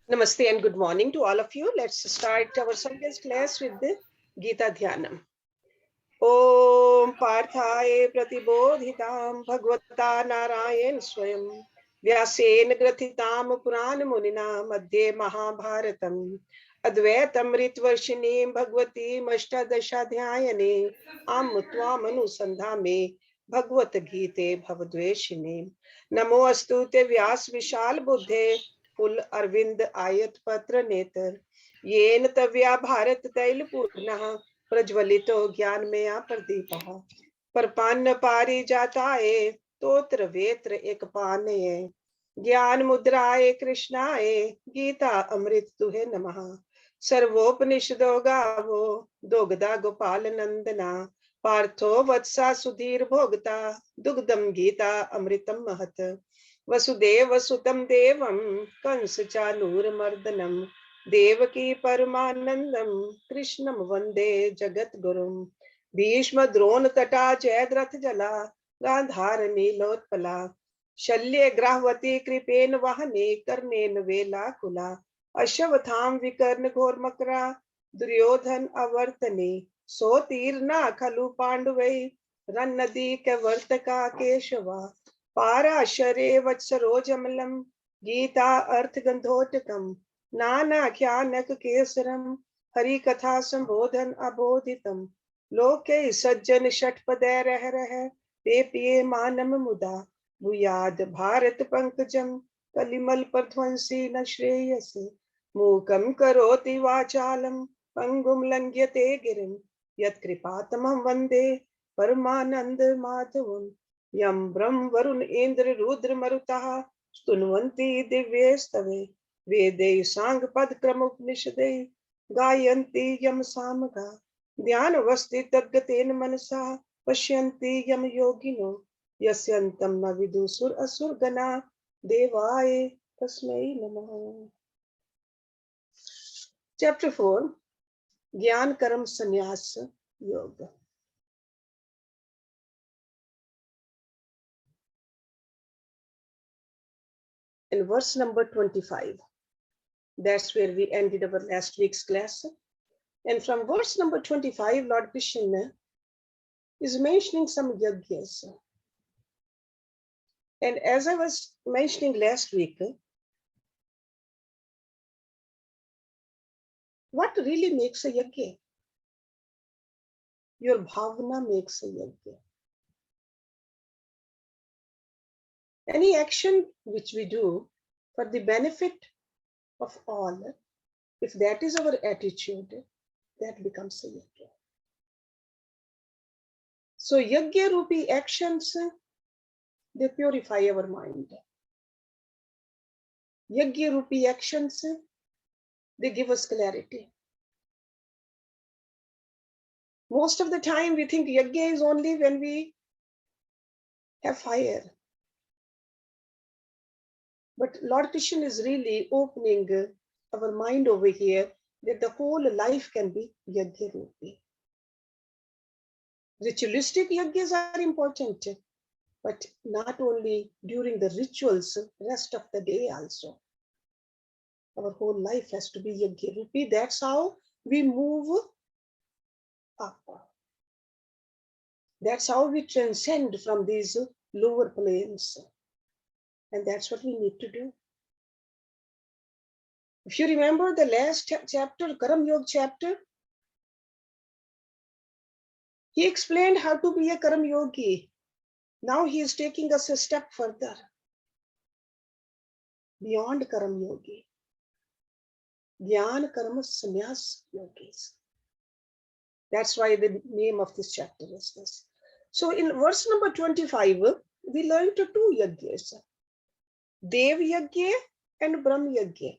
Namaste and good morning to all of you. Let's start our Sunday's class with the Gita Dhyanam. Om Parthaye Pratibodhitam Bhagavata Narayan Swayam Vyasen Grathitam Puran Munina Madhye Mahabharatam Advaitam Ritvarshinim Bhagavati Mashtadasha Dhyayane Amutvam Anusandhame Bhagavat Gite Bhavadveshine Namo Astute Vyas Vishal Buddhe Pul Arvind Ayat Patra Netar Yen Tavya Bharat Tail Purnaha प्रज्वलितो ज्ञान में प्रदीप परपान्न पारी जाताए तोत्र वेत्र एक पाने ज्ञान मुद्राए कृष्णाए गीता अमृत तुहे नमः सर्वोपनिषदो गावो दोगदा गोपाल नंदना पार्थो वत्सा सुधीर भोगता दुग्धम गीता अमृतम महत वसुदेव वसुतम देवम कंस चानूर मर्दनम देवकी परमानंदम कृष्णम वंदे जगत गुरुम भीष्म द्रोण तटा जयद्रथ जला गांधार नीलोत्पला शल्य ग्राहवती कृपेन वाहने कर्णेन वेला कुला अश्वत्थाम विकर्ण घोर मकरा दुर्योधन अवर्तने सो तीर ना खलु पांडवै रन नदी के वर्तका केशवा पाराशरे वत्सरोजमलम गीता अर्थ गंधोटकम नानाख्यानक केसरम हरि कथा संबोधन अबोधितम लोके सज्जन षटपदे रह ते पिये मानम मुदा भूयाद भारत पंकजम कलिमल प्रध्वंसी न श्रेयसे मूकम करोति वाचालम पंगुम लंघ्यते गिरिम यत्कृपातमं वंदे परमानंद माधवम यम ब्रह्म वरुण इंद्र रुद्र मरुतः स्तुन्वन्ति दिव्यस्तवे वेदे सांग पद क्रम उपनिषदे गायन्ति यम सामगा ध्यान वस्ति तद्गतेन मनसा पश्यन्ति यम योगिनो यस्यन्तं न विदुसुर असुर गना देवाय तस्मै नमः. Chapter 4 Gyan Karam Sannyas Yoga. In verse number 25, that's where we ended our last week's class. And from verse number 25, Lord Krishna is mentioning some yagyas. And as I was mentioning last week, what really makes a yajna? Your bhavana makes a yajna. Any action which we do for the benefit of all, if that is our attitude, that becomes a yajna. So yajna rupi actions, they purify our mind. Yajna rupi actions, they give us clarity. Most of the time we think yajna is only when we have fire. But Lord Krishna is really opening our mind over here that the whole life can be yajna rupi. Ritualistic yajnas are important, but not only during the rituals, rest of the day also. Our whole life has to be yajna rupi. That's how we move up. That's how we transcend from these lower planes. And that's what we need to do. If you remember the last chapter, Karam Yog chapter, he explained how to be a Karam Yogi. Now he is taking us a step further, beyond Karam Yogi. Gyan Karma Sannyas Yogis. That's why the name of this chapter is this. So in verse number 25, we learned two yajnas, Dev Yajna and Brahm Yajna.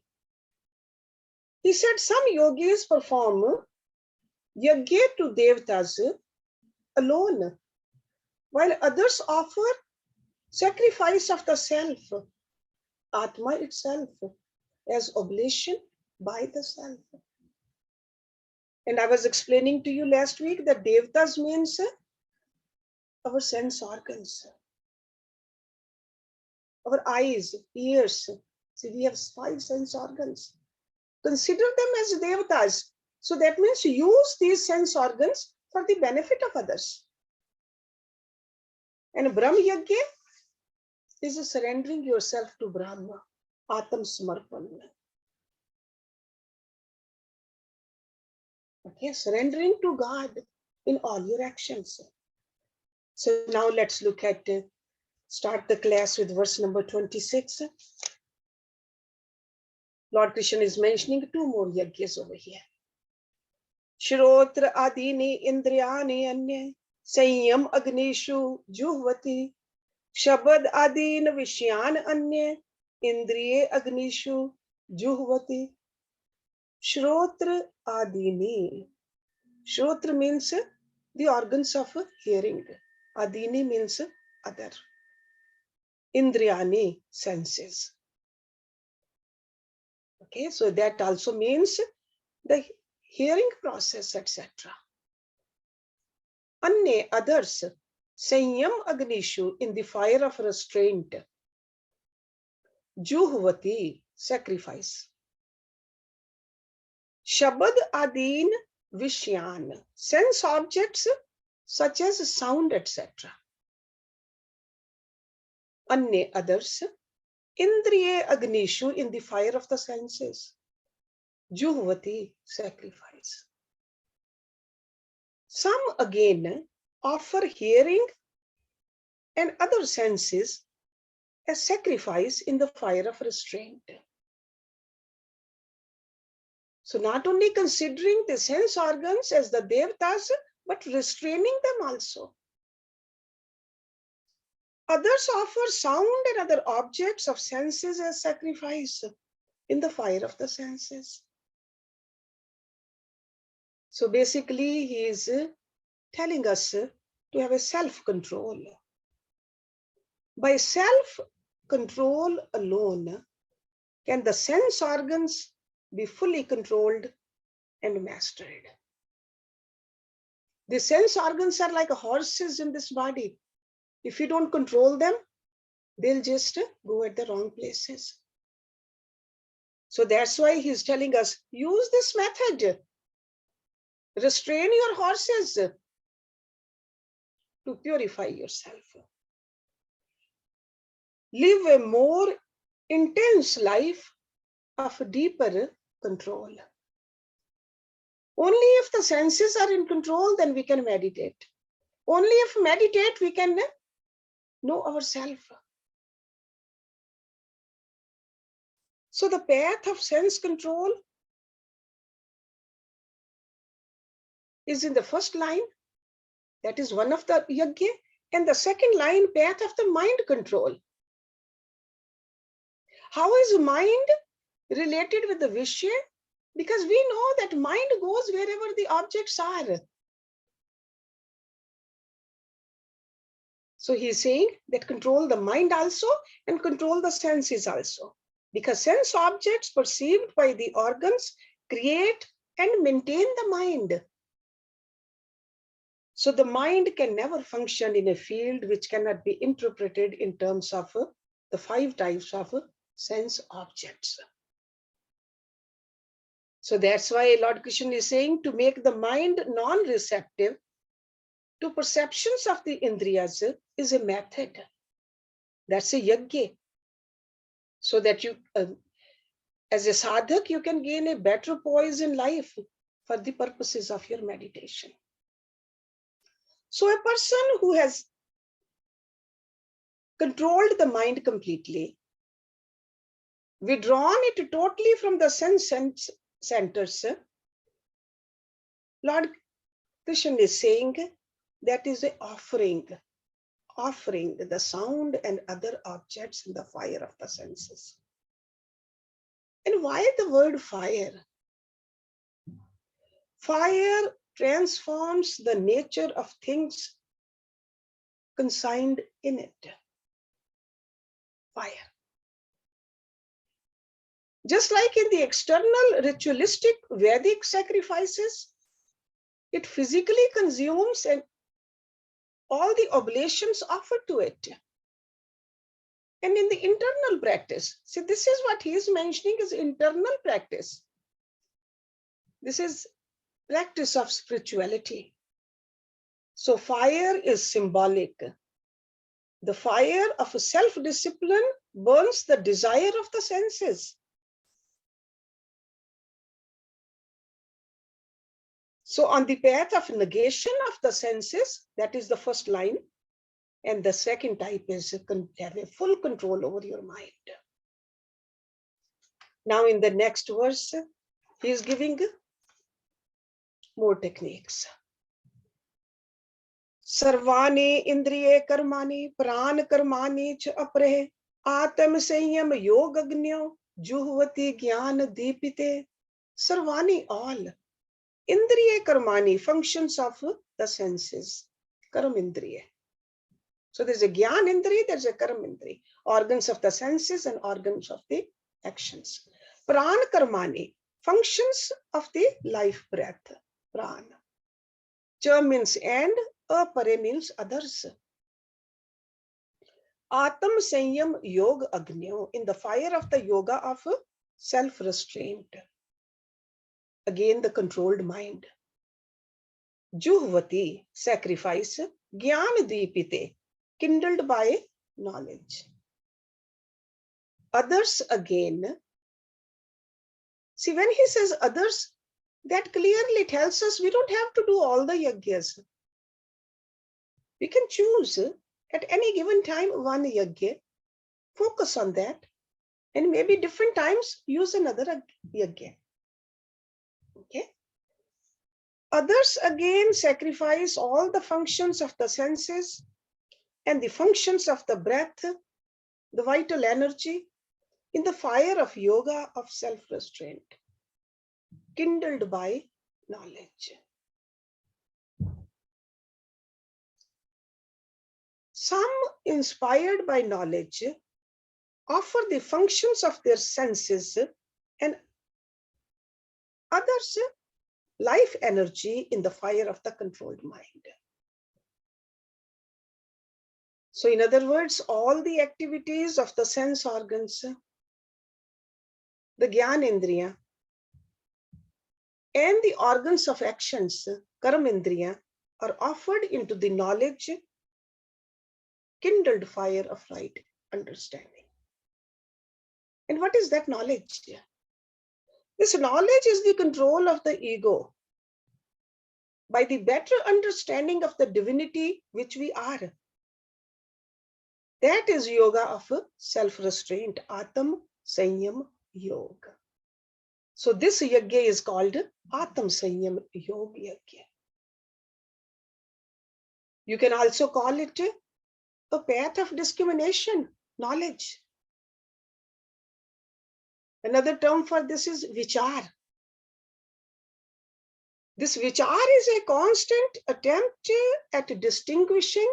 He said some yogis perform yajna to Devtas alone, while others offer sacrifice of the self, Atma itself, as oblation by the self. And I was explaining to you last week that Devtas means our sense organs, our eyes, ears. See, we have 5 sense organs. Consider them as devatas. So that means use these sense organs for the benefit of others. And Brahm Yajna is surrendering yourself to Brahma, Atam Samarpan. Okay, surrendering to God in all your actions. So now let's look at, start the class with verse number 26. Lord Krishna is mentioning two more yajnas over here. Shrotra adini indriyani anya sanyam agnishu juhvati shabad adin vishyan anya indriye agnishu juhvati. Shrotra adini. Shrotra means the organs of hearing. Adini means other. Indriyani, senses. Okay, so that also means the hearing process, etc. Anye, others. Sanyam agnishu, in the fire of restraint. Juhvati, sacrifice. Shabad adin vishyan, sense objects such as sound, etc. Anye, others. Indriye agnishu, in the fire of the senses. Juhvati, sacrifice. Some again offer hearing and other senses as sacrifice in the fire of restraint. So not only considering the sense organs as the devatas, but restraining them also. Others offer sound and other objects of senses as sacrifice in the fire of the senses. So basically, he is telling us to have a self-control. By self-control alone can the sense organs be fully controlled and mastered. The sense organs are like horses in this body. If you don't control them, they'll just go at the wrong places. So that's why he's telling us, use this method. Restrain your horses to purify yourself. Live a more intense life of deeper control. Only if the senses are in control, then we can meditate. Only if meditate, we can know ourselves. So the path of sense control is in the first line. That is one of the yajna. And the second line, path of the mind control. How is mind related with the Vishya? Because we know that mind goes wherever the objects are. So he is saying that control the mind also and control the senses also. Because sense objects perceived by the organs create and maintain the mind. So the mind can never function in a field which cannot be interpreted in terms of the 5 types of sense objects. So that's why Lord Krishna is saying to make the mind non-receptive to perceptions of the indriyas is a method. That's a yajna. So that you, as a sadhak, you can gain a better poise in life for the purposes of your meditation. So a person who has controlled the mind completely, withdrawn it totally from the sense centers, Lord Krishna is saying that is an offering the sound and other objects in the fire of the senses. And why the word fire? Fire transforms the nature of things consigned in it. Fire. Just like in the external ritualistic Vedic sacrifices, it physically consumes and all the oblations offered to it. And in the internal practice, see, this is what he is mentioning is internal practice. This is practice of spirituality. So fire is symbolic. The fire of self-discipline burns the desire of the senses. So on the path of negation of the senses, that is the first line. And the second type is have a full control over your mind. Now in the next verse, he is giving more techniques. Sarvani indriye karmani pran karmani ch apre atam sanyam yogagnyo juhvati gyan deepite. Sarvani, all. Indriye karmani, functions of the senses. Karam indriye. So there's a Gyan Indri, there's a Karam Indri, organs of the senses and organs of the actions. Pran Karmani, functions of the life breath. Pran. Cha means and, apare means others. Atam Sanyam Yog Agnyo, in the fire of the yoga of self-restraint. Again, the controlled mind. Juhvati, sacrifice. Gyan Deepite, kindled by knowledge. Others again. See, when he says others, that clearly tells us we don't have to do all the yajnas. We can choose at any given time one yajna, focus on that, and maybe different times use another yajna. Okay. Others again sacrifice all the functions of the senses and the functions of the breath, the vital energy, in the fire of yoga of self-restraint, kindled by knowledge. Some, inspired by knowledge, offer the functions of their senses, and others life energy in the fire of the controlled mind. So in other words, all the activities of the sense organs, the Gyan Indriya, and the organs of actions, Karam Indriya, are offered into the knowledge, kindled fire of right understanding. And what is that knowledge? This knowledge is the control of the ego by the better understanding of the divinity which we are. That is yoga of self-restraint, Atam Sanyam Yoga. So this yajna is called Atam Sanyam Yoga Yajna. You can also call it a path of discrimination, knowledge. Another term for this is vichar. This vichar is a constant attempt at distinguishing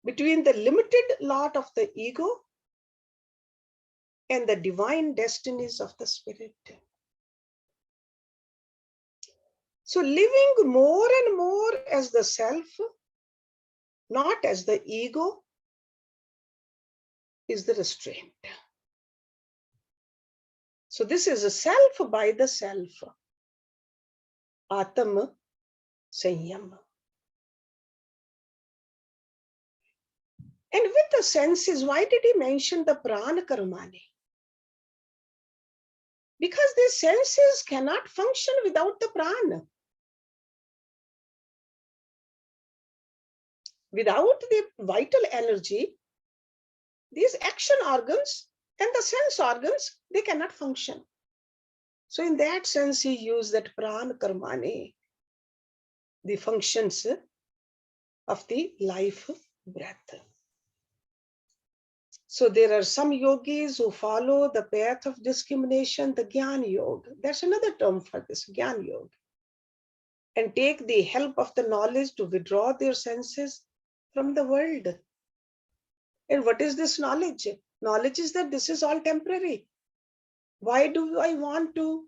between the limited lot of the ego and the divine destinies of the spirit. So living more and more as the self, not as the ego, is the restraint. So this is a self by the self. Atam Sanyam. And with the senses, why did he mention the Prana Karmani? Because the senses cannot function without the Prana. Without the vital energy, these action organs and the sense organs, they cannot function. So in that sense, he used that Prana Karmani, the functions of the life breath. So there are some yogis who follow the path of discrimination, the Gyan Yoga. That's another term for this, Gyan Yoga. And take the help of the knowledge to withdraw their senses from the world. And what is this knowledge? Knowledge is that this is all temporary. Why do I want to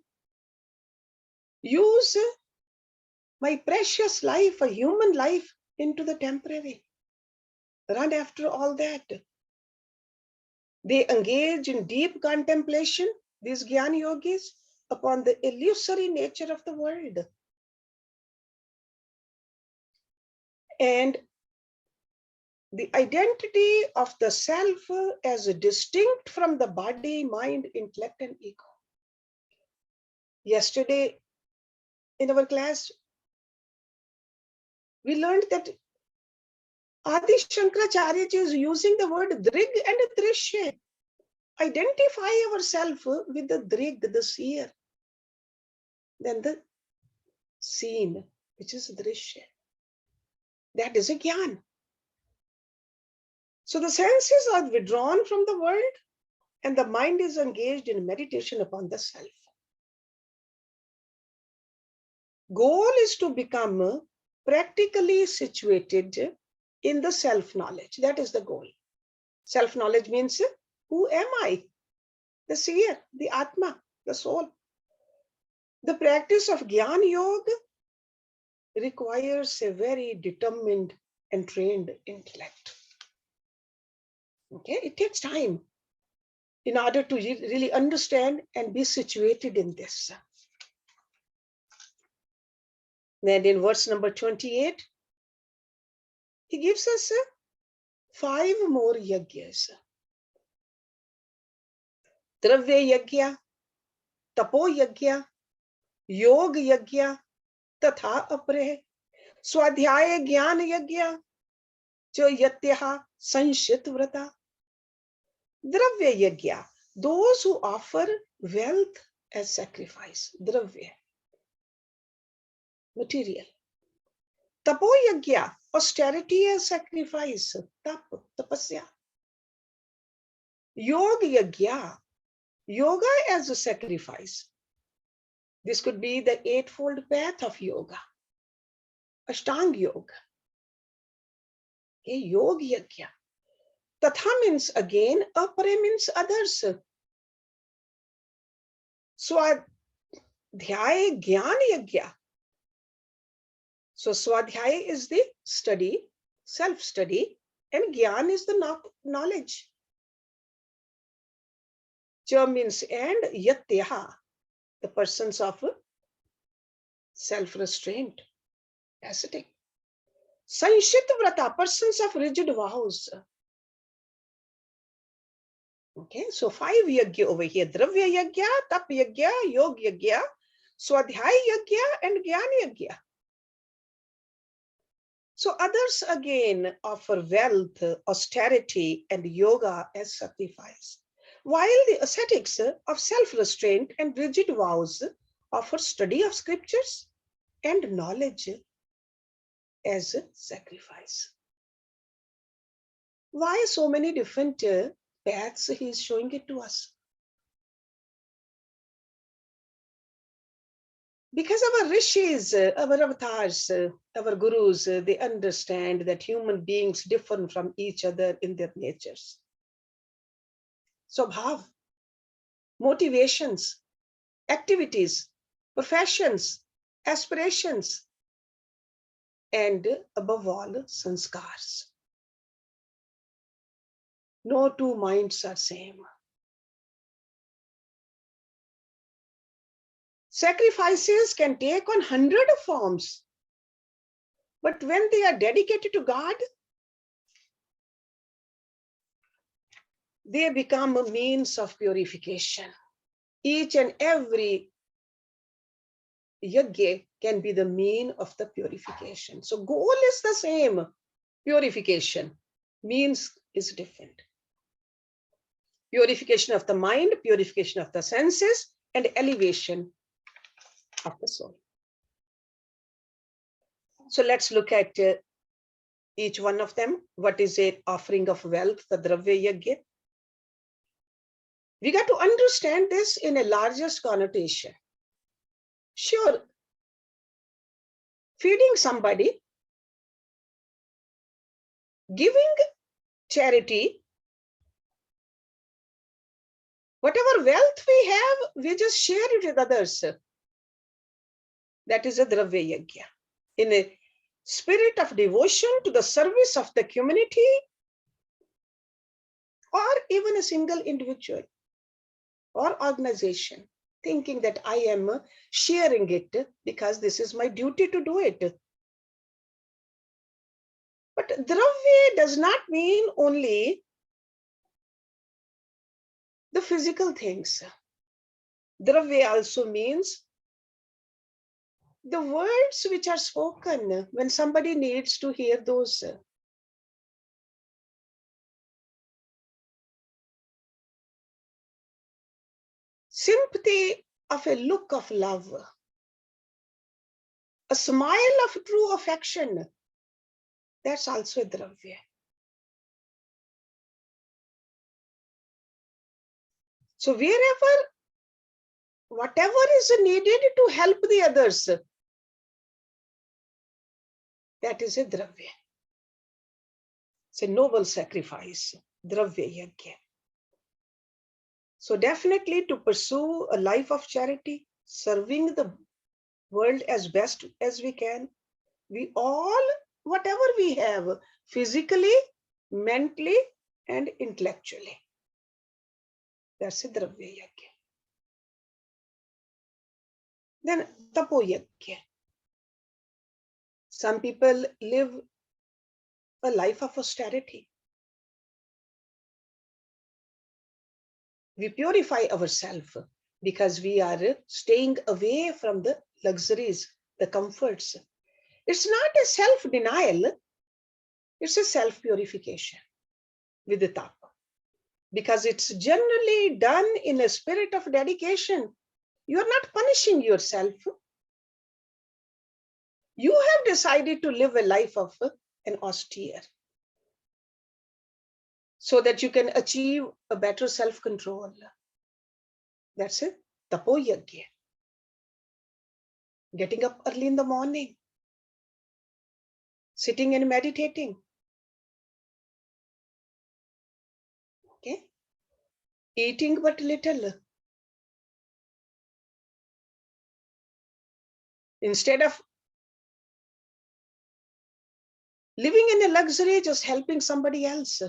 use my precious life, a human life, into the temporary? Run after all that. They engage in deep contemplation, these Gyan Yogis, upon the illusory nature of the world. And the identity of the self as distinct from the body, mind, intellect, and ego. Yesterday in our class, we learned that Adi Shankaracharya is using the word drig and drishya. Identify ourselves with the drig, the seer, then the seen, which is drishya. That is a gyan. So the senses are withdrawn from the world and the mind is engaged in meditation upon the self. Goal is to become practically situated in the self-knowledge. That is the goal. Self-knowledge means, who am I? The seer, the Atma, the soul. The practice of Gyan Yoga requires a very determined and trained intellect. Okay, it takes time in order to really understand and be situated in this. Then in verse number 28, he gives us 5 more yagyas. Dravya yagya, tapo yagya, yog yagya, tatha apre, swadhyaya gyan yagya, cho yatyaha sanshit vrata. Dravya yagya, those who offer wealth as sacrifice. Dravya, material. Tapo yagya, austerity as sacrifice. Tap, tapasya. Yoga yagya, yoga as a sacrifice. This could be the 8-fold path of yoga. Ashtanga yoga. Okay, yoga yagya. Tatha means again, apare means others. Swadhyaya gyan yagya. So swadhyaya is the study, self-study, and gyan is the knowledge. Cha means and, yatyaha, the persons of self-restraint, ascetic. Sanshit vrata, persons of rigid vows. Okay, so 5 yagya over here. Dravya yagya, tap yagya, yog yagya, swadhyaya yagya, and gyan yagya. So others again offer wealth, austerity, and yoga as sacrifice, while the ascetics of self-restraint and rigid vows offer study of scriptures and knowledge as sacrifice. Why so many different paths he is showing it to us? Because our rishis, our avatars, our gurus, they understand that human beings differ from each other in their natures. Swabhav, motivations, activities, professions, aspirations, and above all, sanskars. No 2 minds are same. Sacrifices can take on 100 forms, but when they are dedicated to God, they become a means of purification. Each and every yajna can be the mean of the purification. So goal is the same, purification. Means is different. Purification of the mind, purification of the senses, and elevation of the soul. So let's look at each one of them. What is it? Offering of wealth, the dravya yajna. We got to understand this in a largest connotation. Sure, feeding somebody, giving charity, whatever wealth we have, we just share it with others. That is a dravya yajna. In a spirit of devotion to the service of the community or even a single individual or organization. thinking that I am sharing it because this is my duty to do it. But dravya does not mean only the physical things. Dravya also means the words which are spoken when somebody needs to hear those. Sympathy of a look of love, a smile of true affection, that's also a dravya. So wherever, whatever is needed to help the others, that is a dravya. It's a noble sacrifice, dravya yajna. So definitely to pursue a life of charity, serving the world as best as we can, we all, whatever we have, physically, mentally, and intellectually. That's a dravya yajna. Then tapo yajna. Some people live a life of austerity. We purify ourselves because we are staying away from the luxuries, the comforts. It's not a self-denial, it's a self-purification with the tapa. Because it's generally done in a spirit of dedication. You're not punishing yourself. You have decided to live a life of an austere so that you can achieve a better self-control. That's it. Tapo yajna. Getting up early in the morning, sitting and meditating. Okay. Eating but little. Instead of living in a luxury, just helping somebody else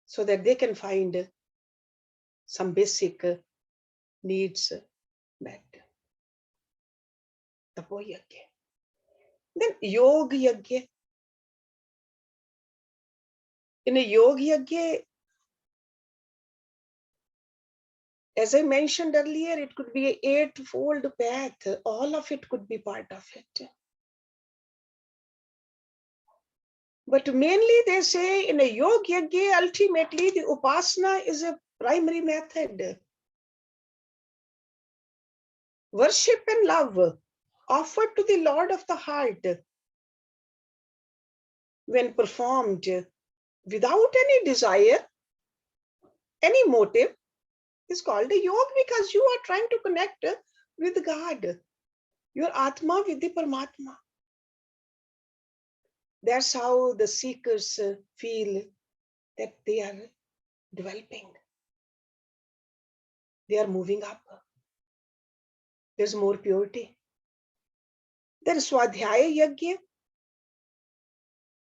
so that they can find some basic needs met. Tapo yajna. Then yoga yajna. In a yoga yajna, as I mentioned earlier, it could be an eightfold path. All of it could be part of it. But mainly they say in a yoga yajna, ultimately the upasana is a primary method. Worship and love offered to the Lord of the heart, when performed without any desire, any motive, is called a yoga because you are trying to connect with God, your Atma with the Paramatma. That's how the seekers feel that they are developing. They are moving up. There's more purity. Then Swadhyaya Yajna,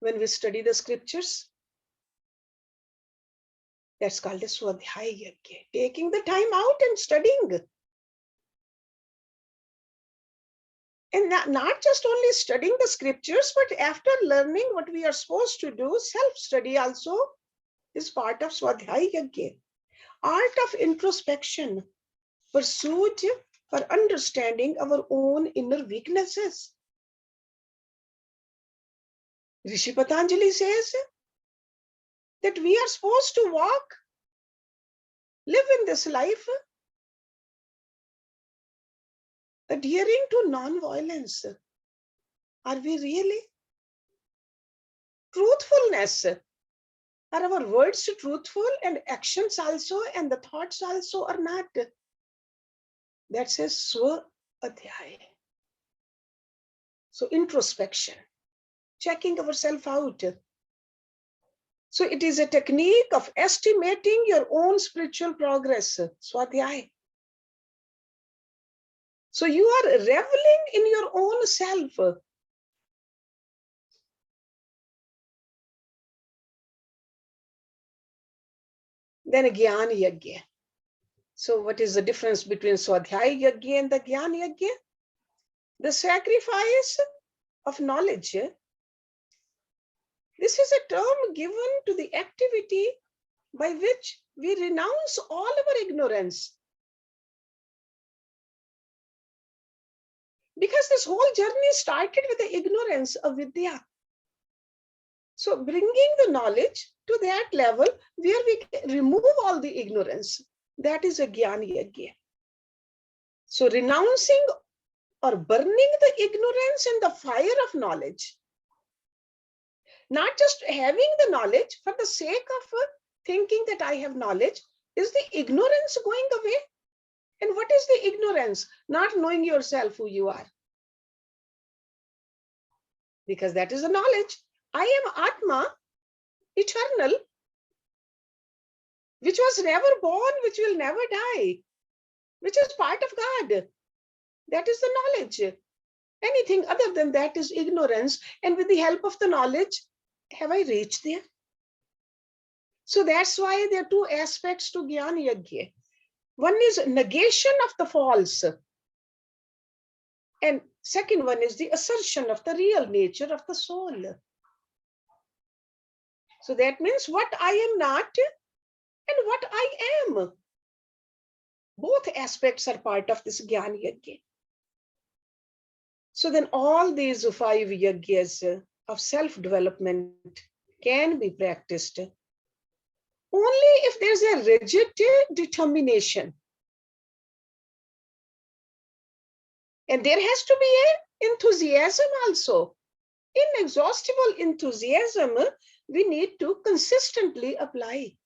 when we study the scriptures, that's called a Swadhyaya Yajna, taking the time out and studying. And not just only studying the scriptures, but after learning what we are supposed to do, self-study also is part of Swadhyaya Yajna. Art of introspection, pursuit for understanding our own inner weaknesses. Rishi Patanjali says that we are supposed to walk, live in this life, adhering to non-violence. Are we really? Truthfulness. Are our words truthful and actions also and the thoughts also or not? That says Swa Adhyay. So introspection, checking ourselves out. So it is a technique of estimating your own spiritual progress. Swadhyay. So you are reveling in your own self. Then Gyan Yoga. So what is the difference between Swadhyaya Yajna and the Gyan Yajna? The sacrifice of knowledge. This is a term given to the activity by which we renounce all our ignorance. Because this whole journey started with the ignorance of Vidya. So bringing the knowledge to that level where we can remove all the ignorance, that is a Gyan Yajna. So renouncing or burning the ignorance in the fire of knowledge. Not just having the knowledge for the sake of thinking that I have knowledge. Is the ignorance going away? And what is the ignorance? Not knowing yourself who you are. Because that is the knowledge. I am Atma, eternal, which was never born, which will never die, which is part of God. That is the knowledge. Anything other than that is ignorance. And with the help of the knowledge, have I reached there? So that's why there are two aspects to Gyan Yajna. One is negation of the false. And second one is the assertion of the real nature of the soul. So that means what I am not and what I am. Both aspects are part of this Gyan Yajna. So then all these 5 yajnas of self-development can be practiced only if there's a rigid determination. And there has to be an enthusiasm also. Inexhaustible enthusiasm we need to consistently apply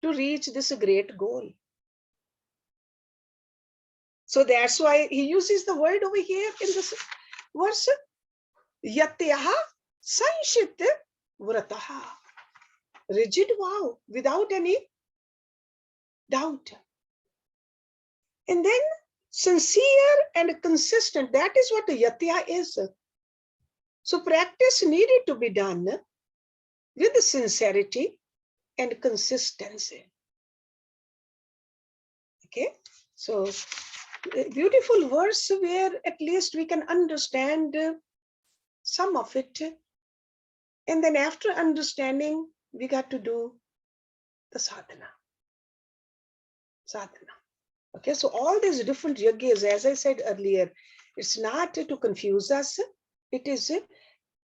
to reach this great goal. So that's why he uses the word over here in this verse, yatyaha sanshit vrataha. Rigid vow without any doubt. And then sincere and consistent, that is what yatya is. So practice needed to be done with sincerity and consistency. Okay, so a beautiful verse where at least we can understand some of it. And then after understanding, we got to do the sadhana. Sadhana. Okay, so all these different yogis, as I said earlier, it's not to confuse us. It is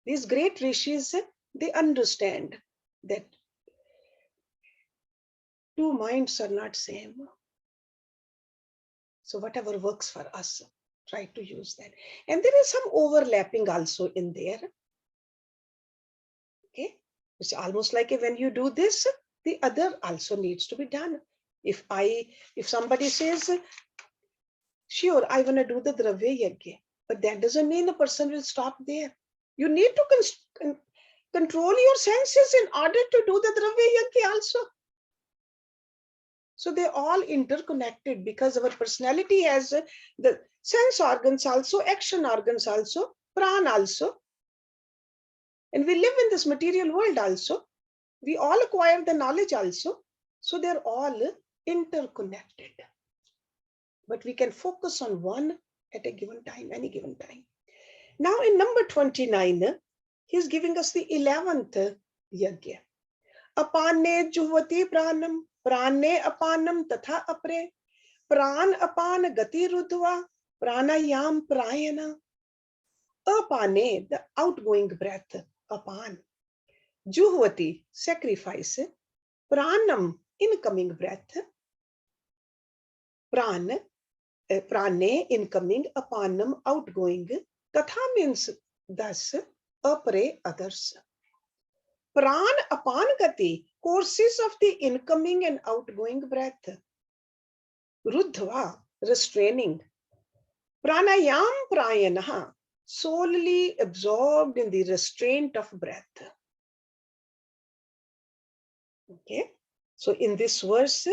these great rishis, they understand that two minds are not same. So whatever works for us, try to use that. And there is some overlapping also in there. Okay, it's almost like when you do this, the other also needs to be done. If somebody says, sure, I want to do the Dravya Yajna, but that doesn't mean the person will stop there. You need to control your senses in order to do the Dravya Yajna also. So they're all interconnected because our personality has the sense organs also, action organs also, prana also. And we live in this material world also. We all acquire the knowledge also. So they're all interconnected. But we can focus on one at a given time, any given time. Now in number 29, he's giving us the 11th yajna. Apane juhvati pranam, prane apanam tatha apre, pran apan gati rudva, pranayam prayana. Apane, the outgoing breath, apan. Juhvati, sacrifice. Pranam, incoming breath. Prane, incoming, apanam, outgoing. Tatha means thus, apre, others. Pran apan gati, courses of the incoming and outgoing breath. Rudhva, restraining. Pranayam prayanaha, solely absorbed in the restraint of breath. Okay, so in this verse,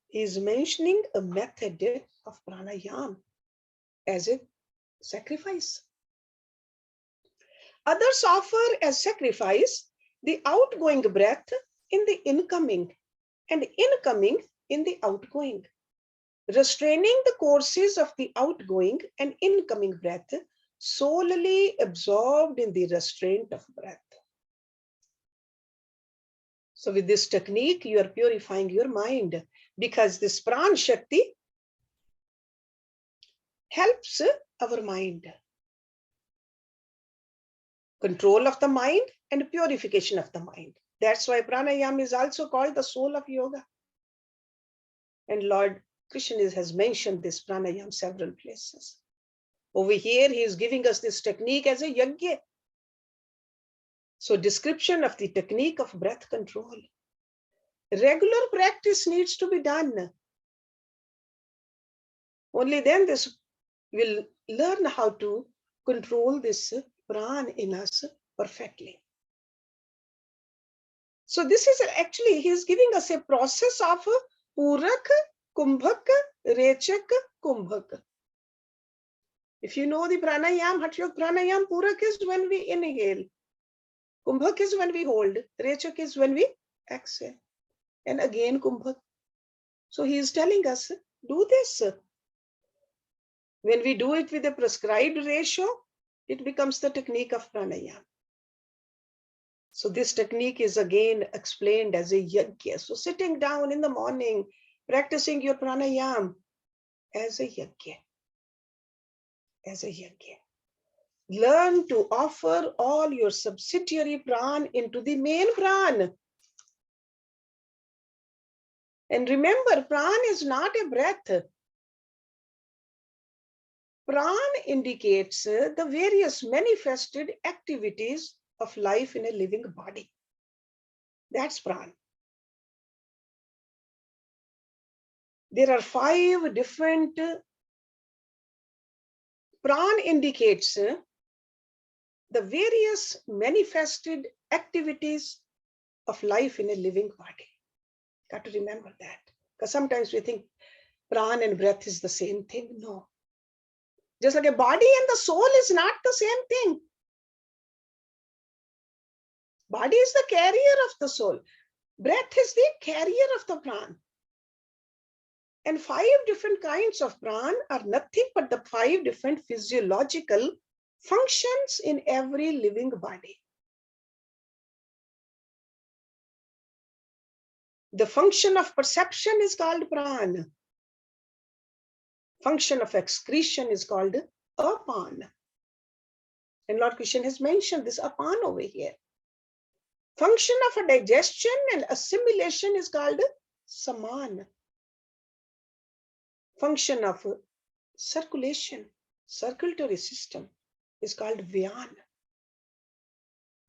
he is mentioning a method of pranayam as a sacrifice. Others offer as sacrifice the outgoing breath in the incoming and incoming in the outgoing. restraining the courses of the outgoing and incoming breath, solely absorbed in the restraint of breath. So with this technique, you are purifying your mind, because this Pran Shakti helps our mind. Control of the mind and purification of the mind. That's why Pranayama is also called the soul of yoga. And Lord Krishna has mentioned this Pranayama several places. Over here, he is giving us this technique as a yajna. So description of the technique of breath control. Regular practice needs to be done. Only then this will learn how to control this Pran in us perfectly. So this is actually, he is giving us a process of Purak, Kumbhak, Rechak, Kumbhak. If you know the Pranayam, Hatha Yoga Pranayam, Purak is when we inhale. Kumbhak is when we hold. Rechak is when we exhale. And again Kumbhak. So he is telling us, do this. When we do it with a prescribed ratio, it becomes the technique of Pranayama. So this technique is again explained as a yajna. So sitting down in the morning, practicing your Pranayama as a yajna. As a yajna. Learn to offer all your subsidiary Pran into the main Pran. And remember, Pran is not a breath. Pran indicates the various manifested activities of life in a living body. That's Pran. There are 5 different. Pran indicates the various manifested activities of life in a living body. Got to remember that. Because sometimes we think Pran and breath is the same thing. No. Just like a body and the soul is not the same thing. Body is the carrier of the soul. Breath is the carrier of the Pran. And 5 different kinds of Pran are nothing but the 5 different physiological functions in every living body. The function of perception is called Pran. Function of excretion is called Apan. And Lord Krishna has mentioned this Apan over here. Function of a digestion and assimilation is called Saman. Function of circulation, circulatory system is called Vyan.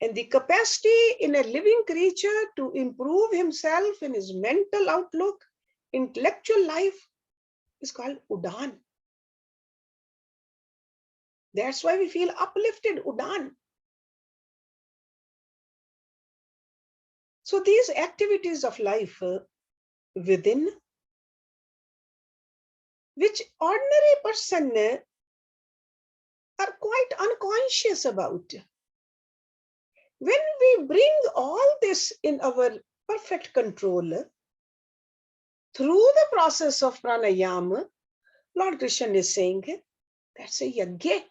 And the capacity in a living creature to improve himself in his mental outlook, intellectual life is called Udan. That's why we feel uplifted, Udan. So these activities of life within, which ordinary person are quite unconscious about. When we bring all this in our perfect control through the process of pranayama, Lord Krishna is saying that's a yajna.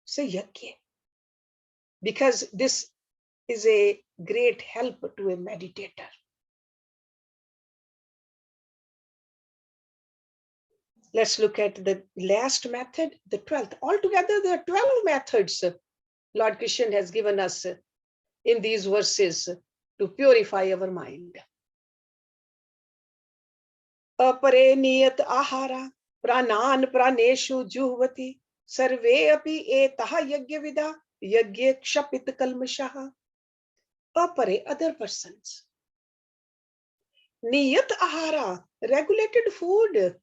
It's a yajna. Because this is a great help to a meditator. Let's look at the last method, the 12th. Altogether, there are 12 methods Lord Krishna has given us in these verses to purify our mind. Apare niyat ahara, pranan praneshu juhvati, sarve api etaha yajna vida, yajna kshapit kalmashaha. Apare, other persons. Niyat ahara, regulated food.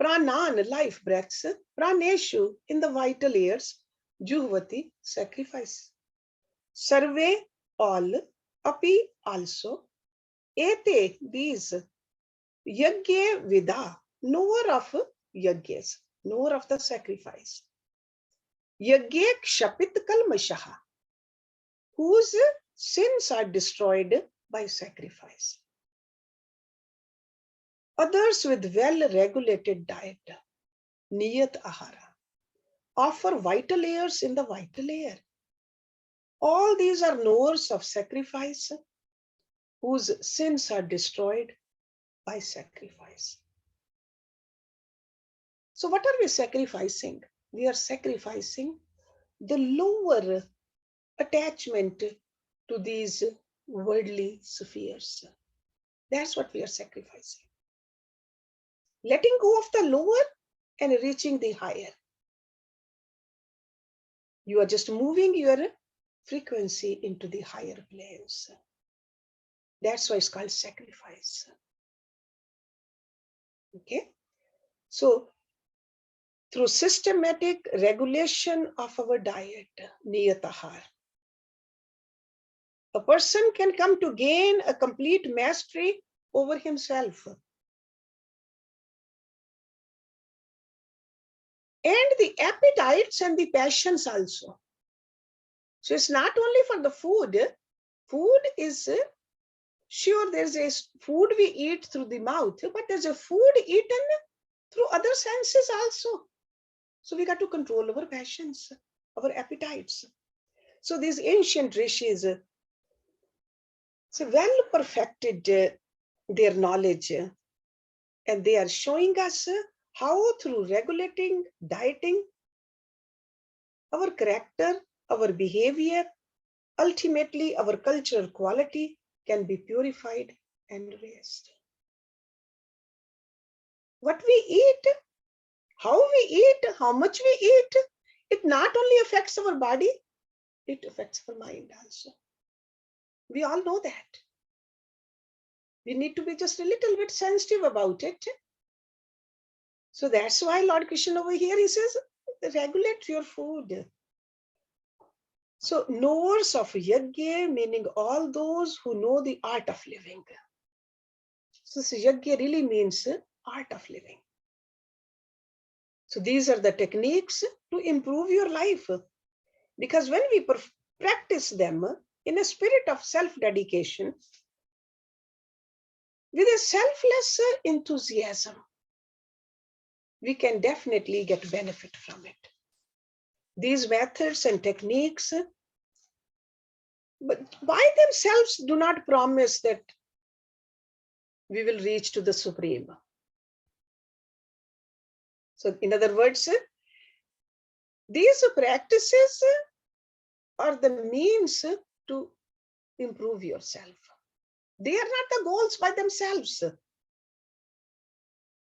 Pranan, life breaths. Praneshu, in the vital ears. Juhvati, sacrifice. Sarve, all. Api, also. Ete, these. Yajna vida, knower of yajnas, knower of the sacrifice. Yajna kshapit kalmashaha, whose sins are destroyed by sacrifice. Others with well-regulated diet, niyat ahara, offer vital layers in the vital layer. All these are knowers of sacrifice, whose sins are destroyed by sacrifice. So what are we sacrificing? We are sacrificing the lower attachment to these worldly spheres. That's what we are sacrificing. Letting go of the lower and reaching the higher. You are just moving your frequency into the higher planes. That's why it's called sacrifice. Okay? So, through systematic regulation of our diet, niyatahar, a person can come to gain a complete mastery over himself. And the appetites and the passions also. So it's not only for the food. Food is, sure, there's a food we eat through the mouth, but there's a food eaten through other senses also. So we got to control our passions, our appetites. So these ancient rishis, so well perfected their knowledge, and they are showing us how through regulating, dieting, our character, our behavior, ultimately our cultural quality can be purified and raised. What we eat, how we eat, how much we eat, it not only affects our body, it affects our mind also. We all know that. We need to be just a little bit sensitive about it. So that's why Lord Krishna over here, he says, regulate your food. So knowers of yajna, meaning all those who know the art of living. So yajna really means art of living. So these are the techniques to improve your life. Because when we practice them in a spirit of self-dedication, with a selfless enthusiasm, we can definitely get benefit from it. These methods and techniques, but by themselves do not promise that we will reach to the Supreme. So in other words, these practices are the means to improve yourself. They are not the goals by themselves.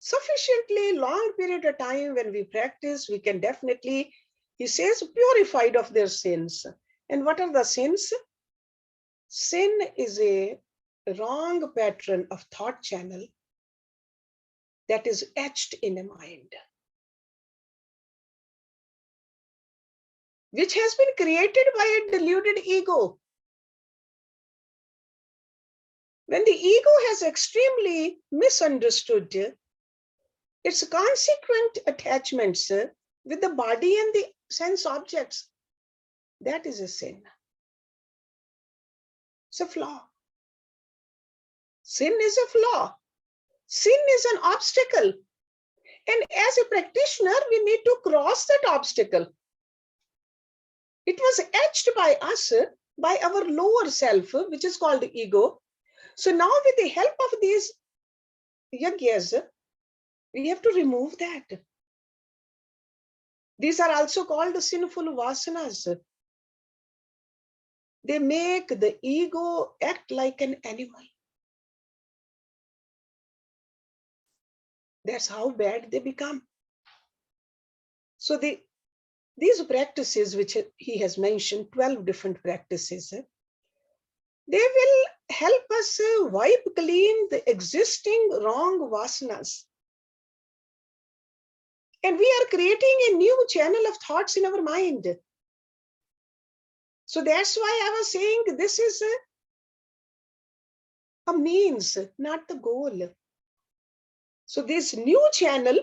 Sufficiently long period of time when we practice, we can definitely, he says, purified of their sins. And what are the sins? Sin is a wrong pattern of thought channel that is etched in a mind, which has been created by a deluded ego. When the ego has extremely misunderstood its consequent attachments with the body and the sense objects, that is a sin. It's a flaw. Sin is a flaw. Sin is an obstacle. And as a practitioner, we need to cross that obstacle. It was etched by us, by our lower self, which is called the ego. So now with the help of these yajnas, we have to remove that. These are also called sinful vasanas. They make the ego act like an animal. That's how bad they become. So these practices, which he has mentioned, 12 different practices, they will help us wipe clean the existing wrong vasanas. And we are creating a new channel of thoughts in our mind. So that's why I was saying this is a means, not the goal. So this new channel,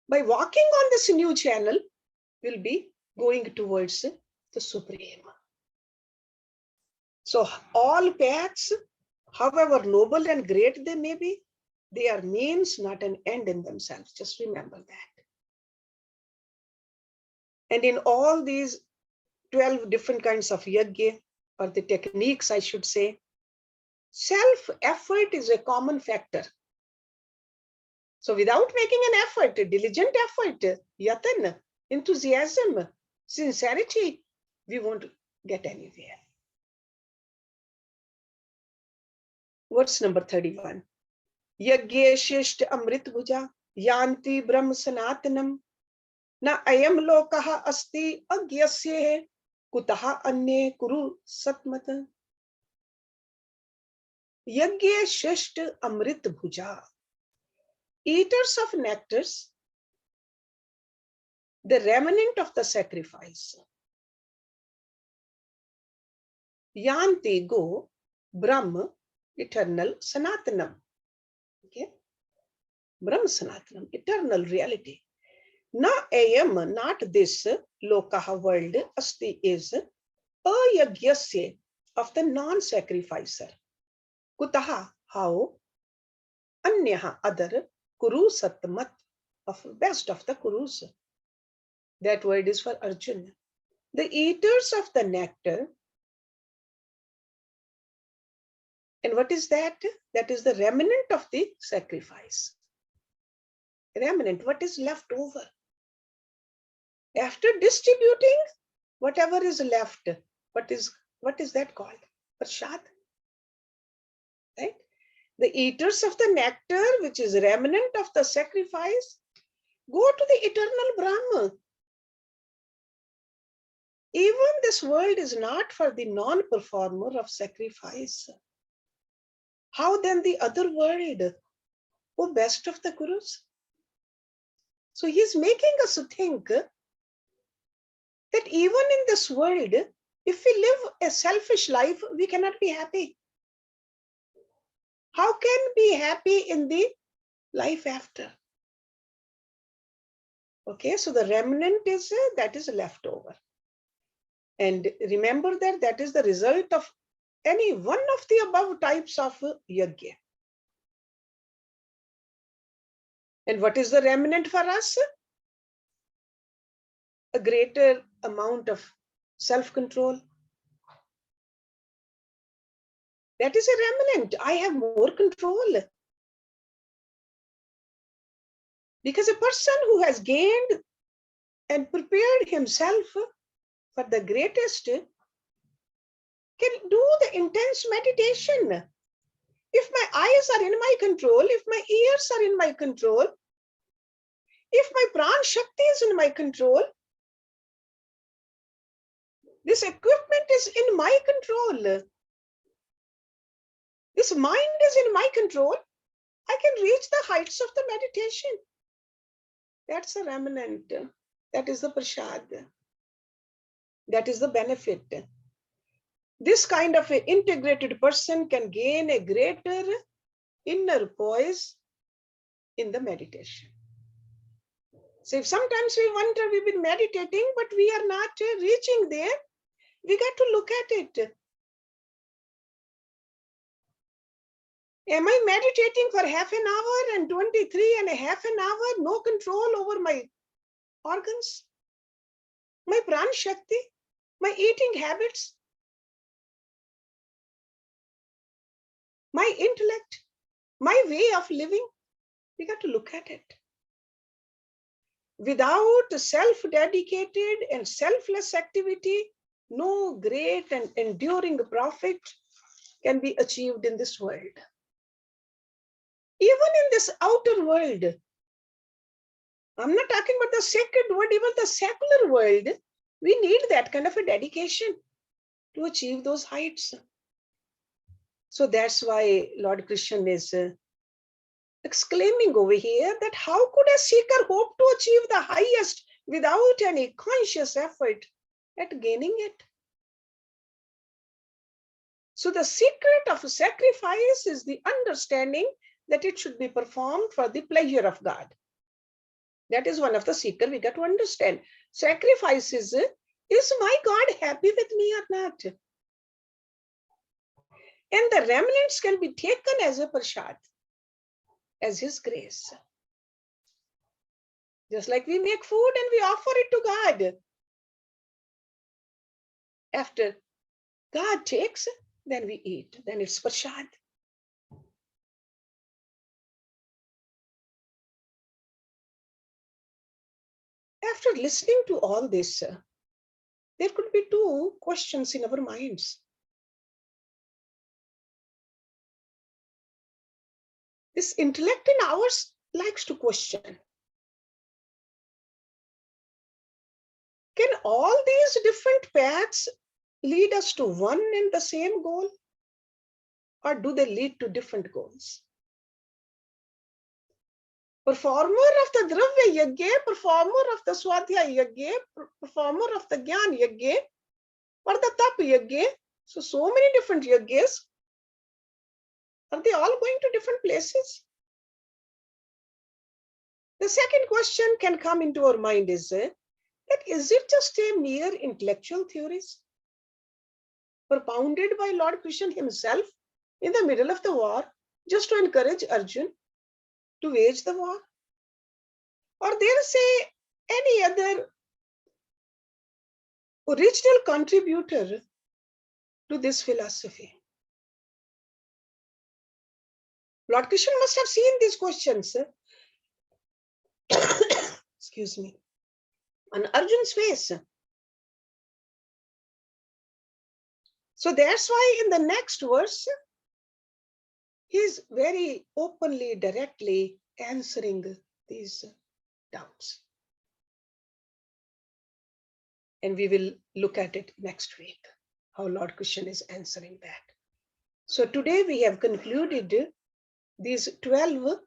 by walking on this new channel, will be going towards the Supreme. So all paths, however noble and great they may be, They are means, not an end in themselves. Just remember that. And in all these 12 different kinds of yajna, or the techniques, I should say, self-effort is a common factor. So without making an effort, a diligent effort, yatan, enthusiasm, sincerity, we won't get anywhere. Verse number 31. Yagye shishta amrit bhuja yanti brahm sanatanam na ayam lokaha asti agyasye kutaha anye kuru satmat. Yagye shishta amrit bhuja. Eaters of nectars, the remnant of the sacrifice. Yanti, go, Brahma, eternal, Sanatanam. Okay? Brahma Sanatanam, eternal reality. Na ayam, not this, lokaha world, asti is, ayagyasya, of the non-sacrificer. Kutaha, how, anyaha, other, kuru satmat, of best of the kurus. That word is for Arjuna. The eaters of the nectar. And what is that? That is the remnant of the sacrifice. Remnant, what is left over? After distributing whatever is left, what is that called? Prasad. Right? The eaters of the nectar, which is remnant of the sacrifice, go to the eternal Brahma. Even this world is not for the non-performer of sacrifice. How then the other world? Oh, best of the Gurus. So he's making us think that even in this world, if we live a selfish life, we cannot be happy. How can we be happy in the life after? Okay, so the remnant is that is left over. And remember that that is the result of any one of the above types of yajna. And what is the remnant for us? A greater amount of self-control. That is a remnant. I have more control. Because a person who has gained and prepared himself for the greatest can do the intense meditation. If my eyes are in my control, if my ears are in my control, if my Prana Shakti is in my control, this equipment is in my control. This mind is in my control. I can reach the heights of the meditation. That's a remnant. That is the prasad. That is the benefit. This kind of an integrated person can gain a greater inner poise in the meditation. So if sometimes we wonder, we've been meditating, but we are not reaching there, we got to look at it. Am I meditating for half an hour and 23 and a half an hour, no control over my organs, my Prana Shakti, my eating habits, my intellect, my way of living? We got to look at it. Without self-dedicated and selfless activity, no great and enduring profit can be achieved in this world. Even in this outer world, I'm not talking about the sacred world, even the secular world, we need that kind of a dedication to achieve those heights. So that's why Lord Krishna is exclaiming over here that how could a seeker hope to achieve the highest without any conscious effort at gaining it? So the secret of sacrifice is the understanding that it should be performed for the pleasure of God. That is one of the secret we got to understand. Sacrifice is my God happy with me or not? And the remnants can be taken as a prasad. as His grace. Just like we make food and we offer it to God. After God takes, then we eat. Then it's Prasad. After listening to all this, there could be two questions in our minds. This intellect in ours likes to question. Can all these different paths lead us to one and the same goal? Or do they lead to different goals? Performer of the Dravya Yajna, performer of the Swadhyaya Yajna, performer of the Gyan Yoga, or the Tap Yajna. So many different yajnas. Are they all going to different places? The second question can come into our mind is that is it just a mere intellectual theories propounded by Lord Krishna himself in the middle of the war just to encourage Arjun to wage the war? Or there is any other original contributor to this philosophy? Lord Krishna must have seen these questions, excuse me, on Arjun's face. So that's why in the next verse, he's very openly, directly answering these doubts. And we will look at it next week, how Lord Krishna is answering that. So today we have concluded these 12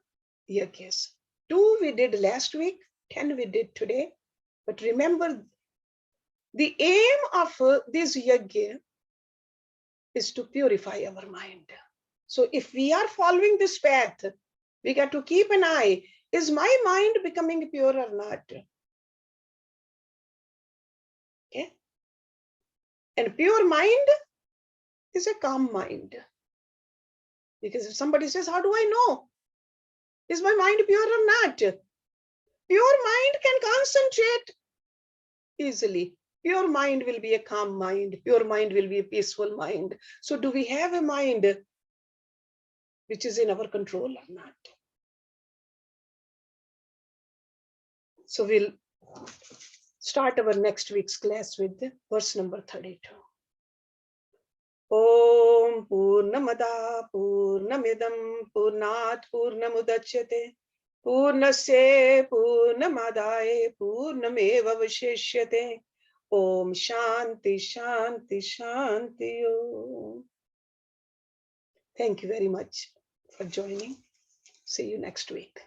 yajnas. 2 we did last week, 10 we did today. But remember, the aim of this yajna is to purify our mind. So if we are following this path, we got to keep an eye. Is my mind becoming pure or not? Okay. And pure mind is a calm mind. Because if somebody says, how do I know? Is my mind pure or not? Pure mind can concentrate easily. Pure mind will be a calm mind. Pure mind will be a peaceful mind. So do we have a mind which is in our control or not? So we'll start our next week's class with verse number 32. Om Purnamada Purnamidam Purnat Purnamudachyate Purnasya Purnamadaya Purnameva Vashishyate. Om Shanti Shanti Shanti Om. Thank you very much for joining. See you next week.